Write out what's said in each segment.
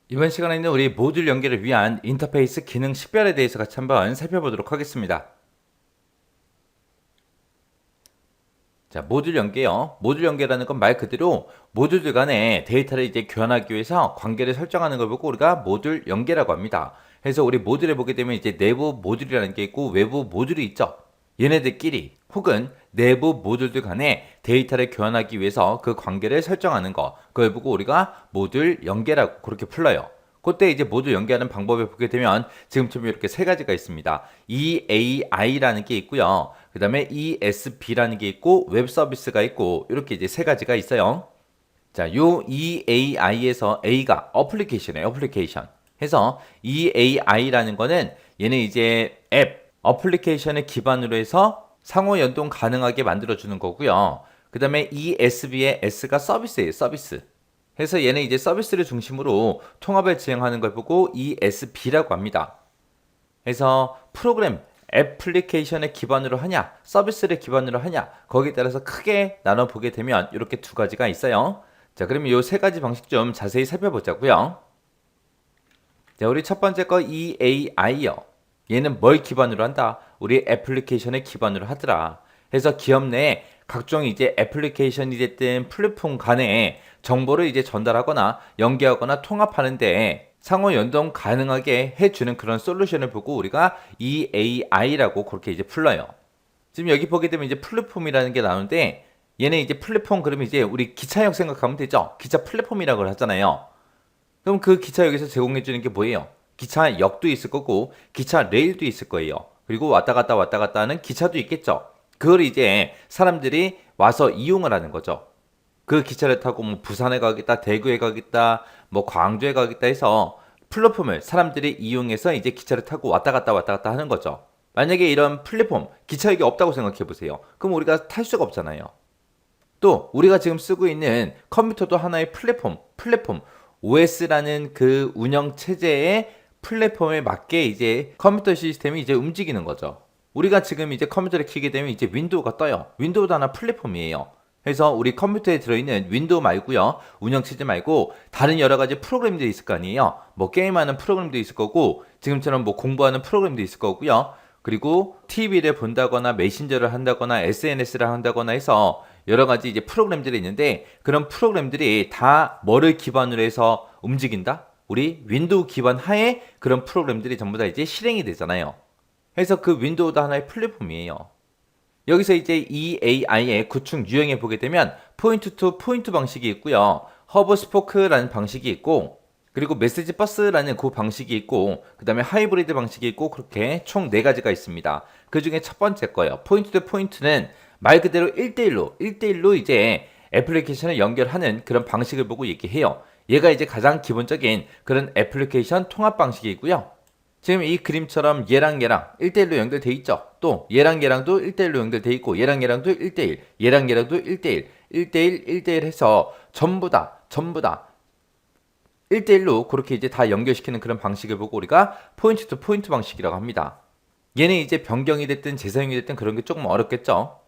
이번 시간에는 우리 모듈 연결을 위한 인터페이스 기능 식별에 대해서 같이 한번 살펴보도록 하겠습니다. 자, 모듈 연계요. 모듈 연계라는 건 말 그대로 모듈들 간에 데이터를 이제 교환하기 위해서 관계를 설정하는 걸 보고 우리가 모듈 연계라고 합니다. 그래서 우리 모듈에 보게 되면 이제 내부 모듈이라는 게 있고 외부 모듈이 있죠. 얘네들끼리 혹은 내부 모듈들 간에 데이터를 교환하기 위해서 그 관계를 설정하는 거, 그걸 보고 우리가 모듈 연계라고 그렇게 불러요. 그때 이제 모듈 연계하는 방법을 보게 되면 지금처럼 이렇게 세 가지가 있습니다. EAI라는 게 있고요. 그 다음에 ESB라는 게 있고 웹 서비스가 있고 이렇게 이제 세 가지가 있어요. 자, 요 EAI에서 A가 어플리케이션이에요. 어플리케이션. 해서 EAI라는 거는 얘는 이제 앱, 어플리케이션을 기반으로 해서 상호 연동 가능하게 만들어주는 거고요. 그 다음에 ESB의 S가 서비스예요. 서비스. 해서 얘는 이제 서비스를 중심으로 통합을 진행하는 걸 보고 ESB라고 합니다. 해서 프로그램, 애플리케이션을 기반으로 하냐, 서비스를 기반으로 하냐, 거기에 따라서 크게 나눠 보게 되면 이렇게 두 가지가 있어요. 자, 그러면 이 세 가지 방식 좀 자세히 살펴보자고요. 자, 우리 첫 번째 거 EAI요. 얘는 뭘 기반으로 한다? 우리 애플리케이션을 기반으로 하더라. 해서 기업 내에 각종 이제 애플리케이션이 됐든 플랫폼 간에 정보를 이제 전달하거나 연계하거나 통합하는데 상호 연동 가능하게 해주는 그런 솔루션을 보고 우리가 EAI라고 그렇게 이제 불러요. 지금 여기 보게 되면 이제 플랫폼이라는 게 나오는데 얘는 이제 플랫폼 그러면 이제 우리 기차역 생각하면 되죠. 기차 플랫폼이라고 하잖아요. 그럼 그 기차역에서 제공해 주는 게 뭐예요? 기차역도 있을 거고 기차 레일도 있을 거예요. 그리고 왔다 갔다 하는 기차도 있겠죠. 그걸 이제 사람들이 와서 이용을 하는 거죠. 그 기차를 타고 뭐 부산에 가겠다, 대구에 가겠다, 뭐 광주에 가겠다 해서 플랫폼을 사람들이 이용해서 이제 기차를 타고 왔다 갔다 하는 거죠. 만약에 이런 플랫폼, 기차역이 없다고 생각해 보세요. 그럼 우리가 탈 수가 없잖아요. 또 우리가 지금 쓰고 있는 컴퓨터도 하나의 플랫폼 OS라는 그 운영 체제의 플랫폼에 맞게 이제 컴퓨터 시스템이 이제 움직이는 거죠. 우리가 지금 이제 컴퓨터를 켜게 되면 이제 윈도우가 떠요. 윈도우도 하나 플랫폼이에요. 그래서 우리 컴퓨터에 들어있는 윈도우 말고요. 운영체제 말고 다른 여러 가지 프로그램들이 있을 거 아니에요. 뭐 게임하는 프로그램도 있을 거고 지금처럼 뭐 공부하는 프로그램도 있을 거고요. 그리고 TV를 본다거나 메신저를 한다거나 SNS를 한다거나 해서 여러 가지 이제 프로그램들이 있는데 그런 프로그램들이 다 뭐를 기반으로 해서 움직인다? 우리 윈도우 기반 하에 그런 프로그램들이 전부 다 이제 실행이 되잖아요. 그래서 그 윈도우도 하나의 플랫폼이에요. 여기서 이제 EAI의 구축 유형에 보게 되면 포인트 투 포인트 방식이 있고요. 허브 스포크라는 방식이 있고 그리고 메시지 버스라는 그 방식이 있고 그 다음에 하이브리드 방식이 있고 그렇게 총 4가지가 있습니다. 그 중에 첫 번째 거예요. 포인트 투 포인트는 말 그대로 1대1로 이제 애플리케이션을 연결하는 그런 방식을 보고 얘기해요. 얘가 이제 가장 기본적인 그런 애플리케이션 통합 방식이고요. 지금 이 그림처럼 얘랑 1대1로 연결돼 있죠. 또 얘랑도 1대1로 연결돼 있고 얘랑도 1대1, 얘랑도 1대1, 1대1 해서 전부 다 1대1로 그렇게 이제 다 연결시키는 그런 방식을 보고 우리가 포인트 투 포인트 방식이라고 합니다. 얘는 이제 변경이 됐든 재사용이 됐든 그런 게 조금 어렵겠죠.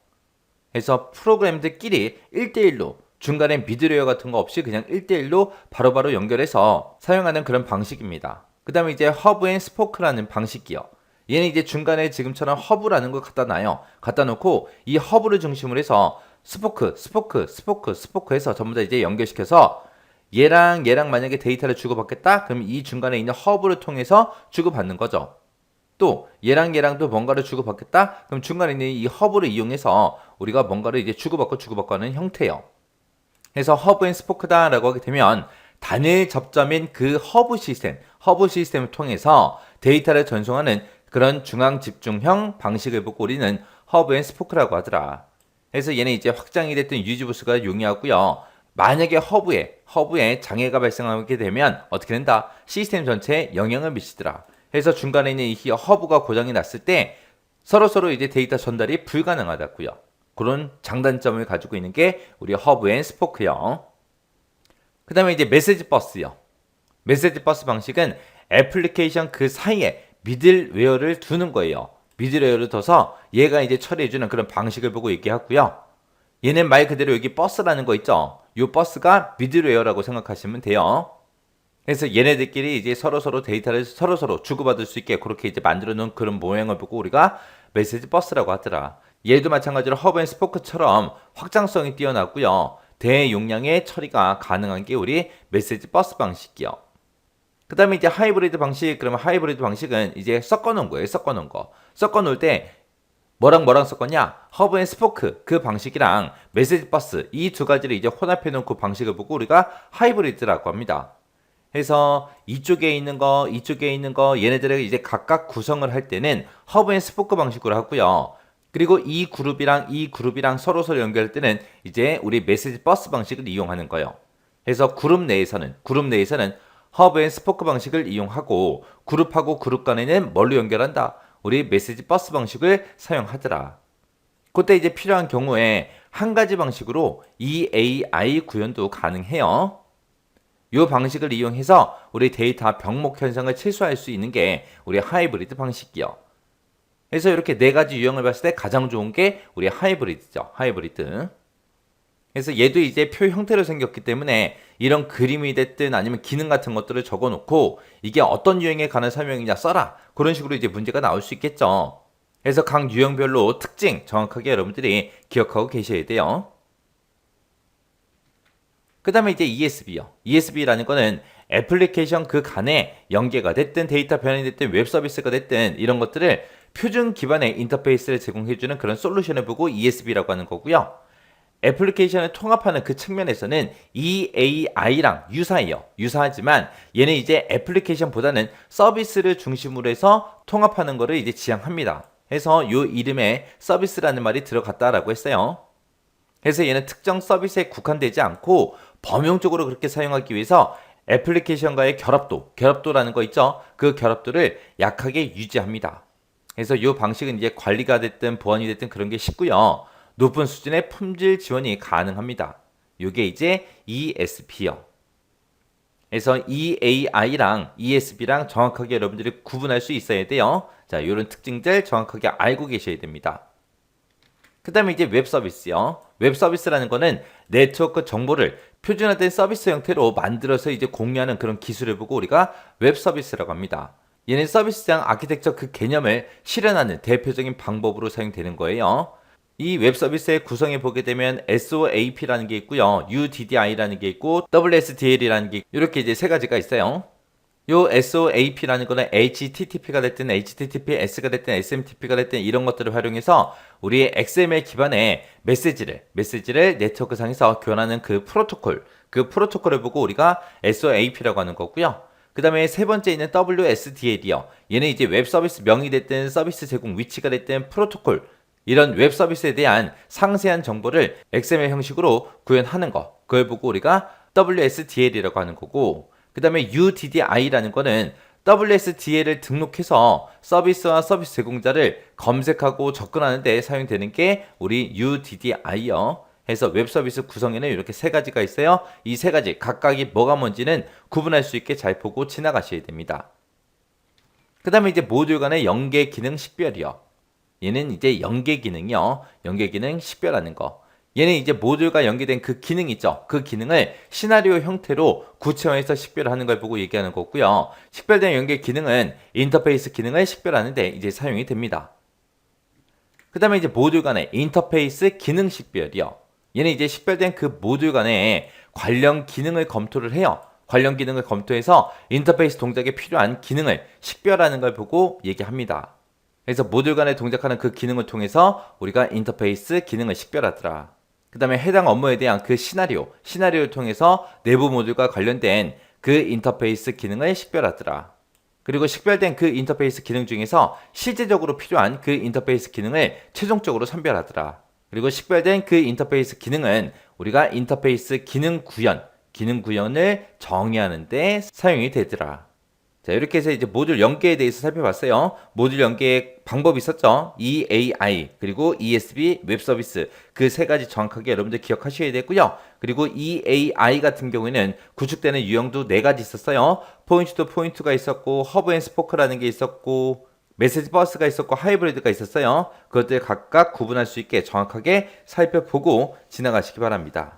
그래서 프로그램들끼리 1대1로 중간에 미드웨어 같은 거 없이 그냥 1대1로 바로바로 연결해서 사용하는 그런 방식입니다. 그 다음에 이제 허브 앤 스포크라는 방식이요. 얘는 이제 중간에 지금처럼 허브라는 걸 갖다 놔요. 갖다 놓고 이 허브를 중심으로 해서 스포크 해서 전부 다 이제 연결시켜서 얘랑 만약에 데이터를 주고받겠다? 그럼 이 중간에 있는 허브를 통해서 주고받는 거죠. 또 얘랑도 뭔가를 주고받겠다? 그럼 중간에 있는 이 허브를 이용해서 우리가 뭔가를 이제 주고받고 하는 형태예요. 그래서 허브 앤 스포크다라고 하게 되면 단일 접점인 그 허브 시스템을 통해서 데이터를 전송하는 그런 중앙 집중형 방식을 보고 우리는 허브 앤 스포크라고 하더라. 그래서 얘는 이제 확장이 됐든 유지 보수가 용이하고요. 만약에 허브에 장애가 발생하게 되면 어떻게 된다? 시스템 전체에 영향을 미치더라. 그래서 중간에 있는 이 허브가 고장이 났을 때 서로 이제 데이터 전달이 불가능하다고요. 그런 장단점을 가지고 있는 게 우리 허브 앤 스포크요. 그 다음에 이제 메시지 버스요. 메시지 버스 방식은 애플리케이션 그 사이에 미들웨어를 두는 거예요. 미들웨어를 둬서 얘가 이제 처리해주는 그런 방식을 보고 얘기하고요. 얘는 말 그대로 여기 버스라는 거 있죠. 이 버스가 미들웨어라고 생각하시면 돼요. 그래서 얘네들끼리 이제 서로서로 데이터를 서로서로 주고받을 수 있게 그렇게 이제 만들어 놓은 그런 모양을 보고 우리가 메시지 버스라고 하더라. 얘도 마찬가지로 허브 앤 스포크처럼 확장성이 뛰어났고요. 대용량의 처리가 가능한 게 우리 메시지 버스 방식이요. 그 다음에 이제 하이브리드 방식, 그러면 하이브리드 방식은 이제 섞어 놓은 거예요. 섞어 놓은 거. 섞어 놓을 때 뭐랑 섞었냐? 허브 앤 스포크 그 방식이랑 메시지 버스 이 두 가지를 이제 혼합해 놓은 그 방식을 보고 우리가 하이브리드라고 합니다. 해서 이쪽에 있는 거, 이쪽에 있는 거 얘네들을 이제 각각 구성을 할 때는 허브 앤 스포크 방식으로 하고요. 그리고 이 그룹이랑 서로 연결할 때는 이제 우리 메시지 버스 방식을 이용하는 거예요. 그래서 그룹 내에서는 허브 앤 스포크 방식을 이용하고 그룹하고 그룹 간에는 뭘로 연결한다? 우리 메시지 버스 방식을 사용하더라. 그때 이제 필요한 경우에 한 가지 방식으로 EAI 구현도 가능해요. 이 방식을 이용해서 우리 데이터 병목 현상을 최소화할 수 있는 게 우리 하이브리드 방식이요. 그래서 이렇게 네 가지 유형을 봤을 때 가장 좋은 게 우리 하이브리드죠. 하이브리드. 그래서 얘도 이제 표 형태로 생겼기 때문에 이런 그림이 됐든 아니면 기능 같은 것들을 적어 놓고 이게 어떤 유형에 관한 설명이냐 써라. 그런 식으로 이제 문제가 나올 수 있겠죠. 그래서 각 유형별로 특징 정확하게 여러분들이 기억하고 계셔야 돼요. 그 다음에 이제 ESB요. ESB라는 거는 애플리케이션 그 간에 연계가 됐든 데이터 변환이 됐든 웹 서비스가 됐든 이런 것들을 표준 기반의 인터페이스를 제공해주는 그런 솔루션을 보고 ESB라고 하는 거고요. 애플리케이션을 통합하는 그 측면에서는 EAI랑 유사해요. 유사하지만 얘는 이제 애플리케이션보다는 서비스를 중심으로 해서 통합하는 거를 이제 지향합니다. 해서 이 이름에 서비스라는 말이 들어갔다라고 했어요. 그래서 얘는 특정 서비스에 국한되지 않고 범용적으로 그렇게 사용하기 위해서 애플리케이션과의 결합도라는 거 있죠? 그 결합도를 약하게 유지합니다. 그래서 이 방식은 이제 관리가 됐든 보안이 됐든 그런 게 쉽고요. 높은 수준의 품질 지원이 가능합니다. 이게 이제 ESB요. 그래서 EAI랑 ESB랑 정확하게 여러분들이 구분할 수 있어야 돼요. 자, 이런 특징들 정확하게 알고 계셔야 됩니다. 그 다음에 이제 웹 서비스요. 웹 서비스라는 거는 네트워크 정보를 표준화된 서비스 형태로 만들어서 이제 공유하는 그런 기술을 보고 우리가 웹 서비스라고 합니다. 얘는 서비스장 아키텍처 그 개념을 실현하는 대표적인 방법으로 사용되는 거예요. 이 웹 서비스의 구성에 보게 되면 SOAP라는 게 있고요. UDDI라는 게 있고 WSDL이라는 게 이렇게 이제 세 가지가 있어요. 요 SOAP라는 거는 HTTP가 됐든 HTTPS가 됐든 SMTP가 됐든 이런 것들을 활용해서 우리의 XML 기반의 메시지를 네트워크 상에서 교환하는 그 프로토콜을 보고 우리가 SOAP라고 하는 거고요. 그 다음에 세 번째 있는 WSDL이요. 얘는 이제 웹 서비스 명이 됐든 서비스 제공 위치가 됐든 프로토콜 이런 웹 서비스에 대한 상세한 정보를 XML 형식으로 구현하는 거. 그걸 보고 우리가 WSDL이라고 하는 거고 그 다음에 UDDI라는 거는 WSDL을 등록해서 서비스와 서비스 제공자를 검색하고 접근하는 데 사용되는 게 우리 UDDI요. 해서 웹 서비스 구성에는 이렇게 세 가지가 있어요. 이 세 가지 각각이 뭐가 뭔지는 구분할 수 있게 잘 보고 지나가셔야 됩니다. 그 다음에 이제 모듈 간의 연계 기능 식별이요. 얘는 이제 연계 기능이요. 연계 기능 식별하는 거. 얘는 이제 모듈과 연계된 그 기능 있죠. 그 기능을 시나리오 형태로 구체화해서 식별하는 걸 보고 얘기하는 거고요. 식별된 연계 기능은 인터페이스 기능을 식별하는데 이제 사용이 됩니다. 그 다음에 이제 모듈 간의 인터페이스 기능 식별이요. 얘는 이제 식별된 그 모듈 간의 관련 기능을 검토를 해요. 관련 기능을 검토해서 인터페이스 동작에 필요한 기능을 식별하는 걸 보고 얘기합니다. 그래서 모듈 간에 동작하는 그 기능을 통해서 우리가 인터페이스 기능을 식별하더라. 그 다음에 해당 업무에 대한 그 시나리오를 통해서 내부 모듈과 관련된 그 인터페이스 기능을 식별하더라. 그리고 식별된 그 인터페이스 기능 중에서 실제적으로 필요한 그 인터페이스 기능을 최종적으로 선별하더라. 그리고 식별된 그 인터페이스 기능은 우리가 인터페이스 기능 구현을 정의하는 데 사용이 되더라. 자, 이렇게 해서 이제 모듈 연계에 대해서 살펴봤어요. 모듈 연계 방법이 있었죠. EAI, 그리고 ESB, 웹 서비스. 그 세 가지 정확하게 여러분들 기억하셔야 되고요. 그리고 EAI 같은 경우에는 구축되는 유형도 네 가지 있었어요. 포인트 투 포인트가 있었고, 허브 앤 스포크라는 게 있었고, 메시지 버스가 있었고, 하이브리드가 있었어요. 그것들 각각 구분할 수 있게 정확하게 살펴보고 지나가시기 바랍니다.